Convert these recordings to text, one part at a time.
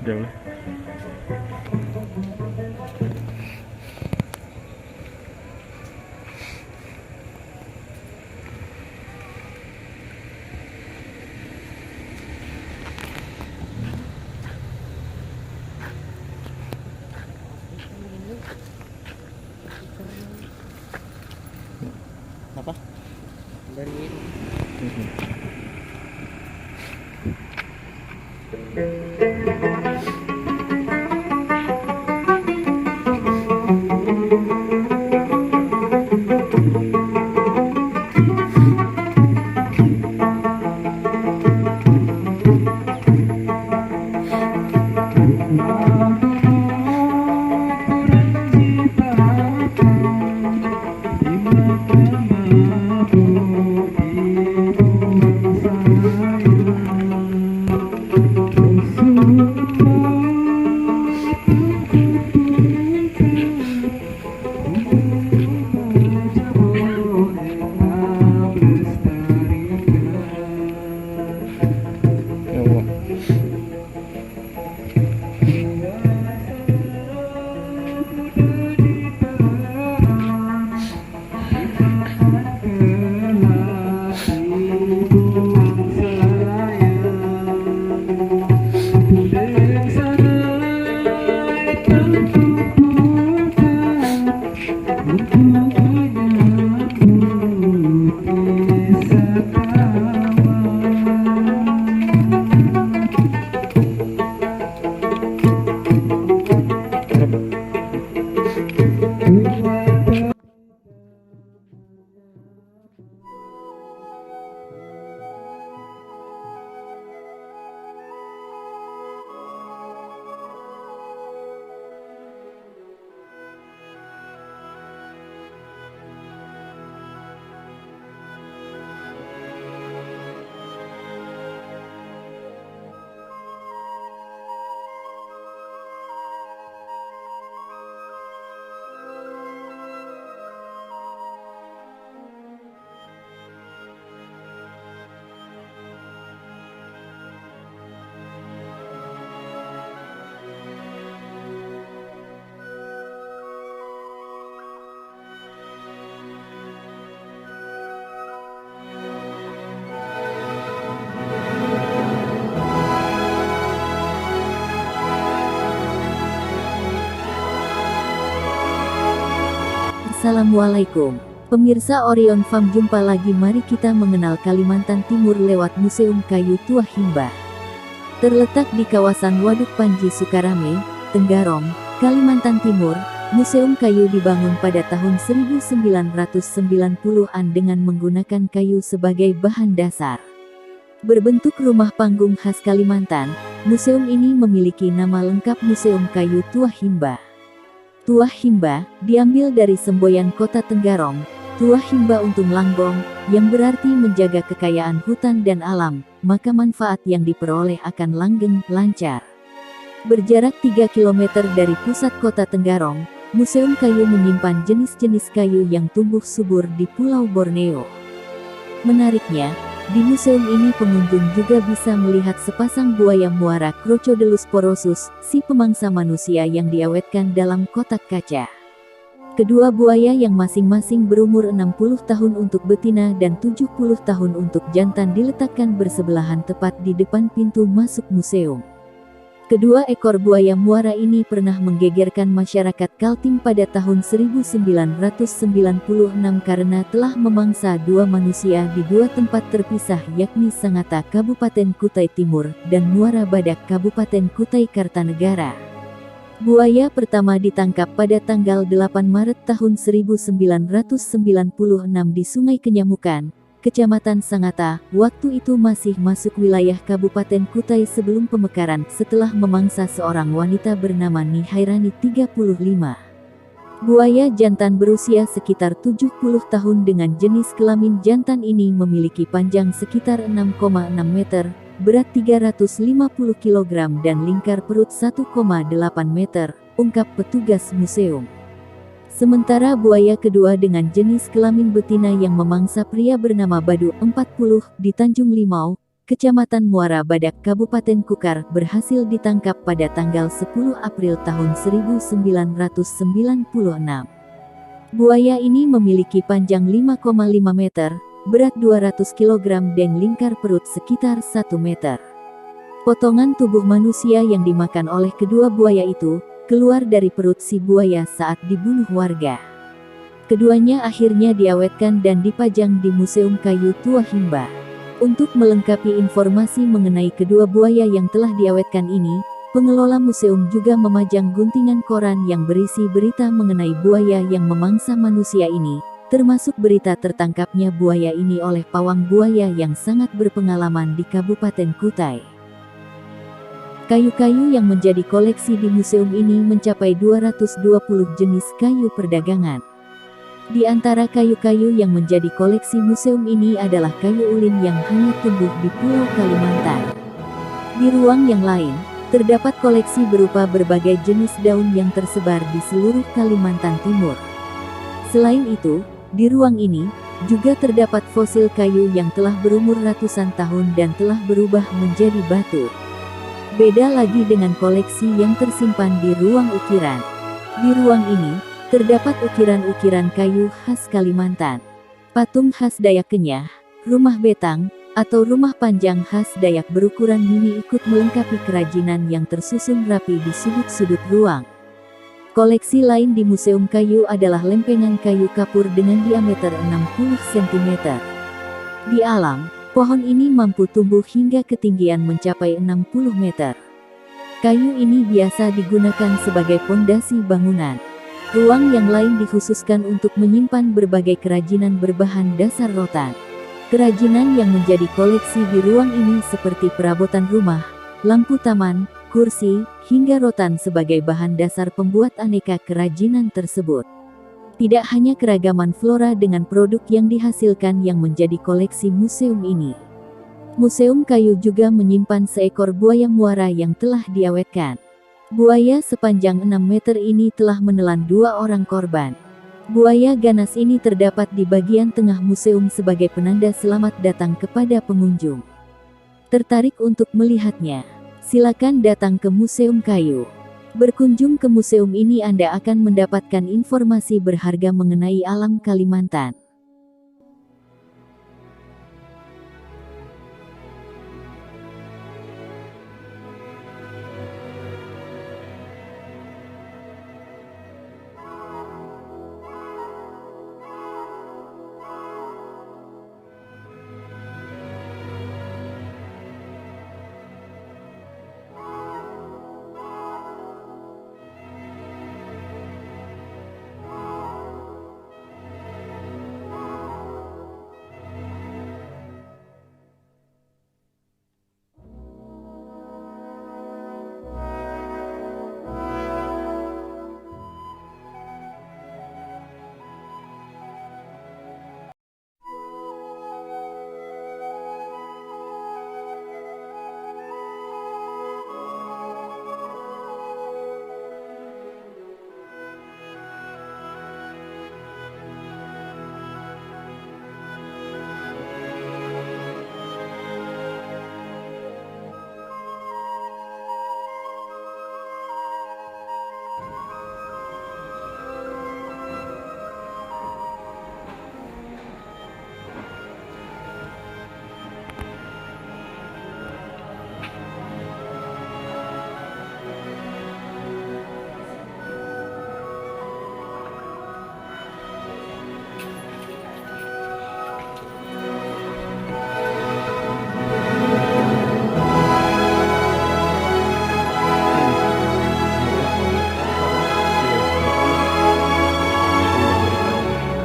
sudah lah. Apa? Dari Ya Allah. Assalamualaikum, pemirsa Orion Farm, jumpa lagi. Mari kita mengenal Kalimantan Timur lewat Museum Kayu Tuah Himbah. Terletak di kawasan Waduk Panji, Sukarame, Tenggarong, Kalimantan Timur, Museum Kayu dibangun pada tahun 1990-an dengan menggunakan kayu sebagai bahan dasar. Berbentuk rumah panggung khas Kalimantan, museum ini memiliki nama lengkap Museum Kayu Tuah Himbah. Tuah Himbah diambil dari semboyan kota Tenggarong, Tuah Himbah Untung Langgong, yang berarti menjaga kekayaan hutan dan alam, maka manfaat yang diperoleh akan langgeng, lancar. Berjarak 3 km dari pusat kota Tenggarong, Museum Kayu menyimpan jenis-jenis kayu yang tumbuh subur di Pulau Borneo. Menariknya, di museum ini pengunjung juga bisa melihat sepasang buaya muara Crocodylus porosus, si pemangsa manusia yang diawetkan dalam kotak kaca. Kedua buaya yang masing-masing berumur 60 tahun untuk betina dan 70 tahun untuk jantan diletakkan bersebelahan tepat di depan pintu masuk museum. Kedua ekor buaya muara ini pernah menggegerkan masyarakat Kaltim pada tahun 1996 karena telah memangsa dua manusia di dua tempat terpisah, yakni Sangatta Kabupaten Kutai Timur dan Muara Badak Kabupaten Kutai Kartanegara. Buaya pertama ditangkap pada tanggal 8 Maret tahun 1996 di Sungai Kenyamukan, Kecamatan Sangatta. Waktu itu masih masuk wilayah Kabupaten Kutai sebelum pemekaran setelah memangsa seorang wanita bernama Nihairani 35. Buaya jantan berusia sekitar 70 tahun dengan jenis kelamin jantan ini memiliki panjang sekitar 6,6 meter, berat 350 kg dan lingkar perut 1,8 meter, ungkap petugas museum. Sementara buaya kedua dengan jenis kelamin betina yang memangsa pria bernama Badu 40 di Tanjung Limau, Kecamatan Muara Badak, Kabupaten Kukar, berhasil ditangkap pada tanggal 10 April tahun 1996. Buaya ini memiliki panjang 5,5 meter, berat 200 kg dan lingkar perut sekitar 1 meter. Potongan tubuh manusia yang dimakan oleh kedua buaya itu keluar dari perut si buaya saat dibunuh warga. Keduanya akhirnya diawetkan dan dipajang di Museum Kayu Tua Himba. Untuk melengkapi informasi mengenai kedua buaya yang telah diawetkan ini, pengelola museum juga memajang guntingan koran yang berisi berita mengenai buaya yang memangsa manusia ini, termasuk berita tertangkapnya buaya ini oleh pawang buaya yang sangat berpengalaman di Kabupaten Kutai. Kayu-kayu yang menjadi koleksi di museum ini mencapai 220 jenis kayu perdagangan. Di antara kayu-kayu yang menjadi koleksi museum ini adalah kayu ulin yang hanya tumbuh di Pulau Kalimantan. Di ruang yang lain, terdapat koleksi berupa berbagai jenis daun yang tersebar di seluruh Kalimantan Timur. Selain itu, di ruang ini juga terdapat fosil kayu yang telah berumur ratusan tahun dan telah berubah menjadi batu. Beda lagi dengan koleksi yang tersimpan di ruang ukiran. Di ruang ini, terdapat ukiran-ukiran kayu khas Kalimantan. Patung khas Dayak Kenyah, rumah betang, atau rumah panjang khas Dayak berukuran mini ikut melengkapi kerajinan yang tersusun rapi di sudut-sudut ruang. Koleksi lain di Museum Kayu adalah lempengan kayu kapur dengan diameter 60 cm. Di alam, pohon ini mampu tumbuh hingga ketinggian mencapai 60 meter. Kayu ini biasa digunakan sebagai pondasi bangunan. Ruang yang lain dikhususkan untuk menyimpan berbagai kerajinan berbahan dasar rotan. Kerajinan yang menjadi koleksi di ruang ini seperti perabotan rumah, lampu taman, kursi, hingga rotan sebagai bahan dasar pembuat aneka kerajinan tersebut. Tidak hanya keragaman flora dengan produk yang dihasilkan yang menjadi koleksi museum ini. Museum Kayu juga menyimpan seekor buaya muara yang telah diawetkan. Buaya sepanjang 6 meter ini telah menelan 2 orang korban. Buaya ganas ini terdapat di bagian tengah museum sebagai penanda selamat datang kepada pengunjung. Tertarik untuk melihatnya? Silakan datang ke Museum Kayu. Berkunjung ke museum ini Anda akan mendapatkan informasi berharga mengenai alam Kalimantan.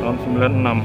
Tahun 96.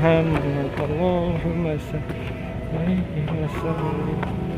Muhammad Allahumma salli alaihi wasallam.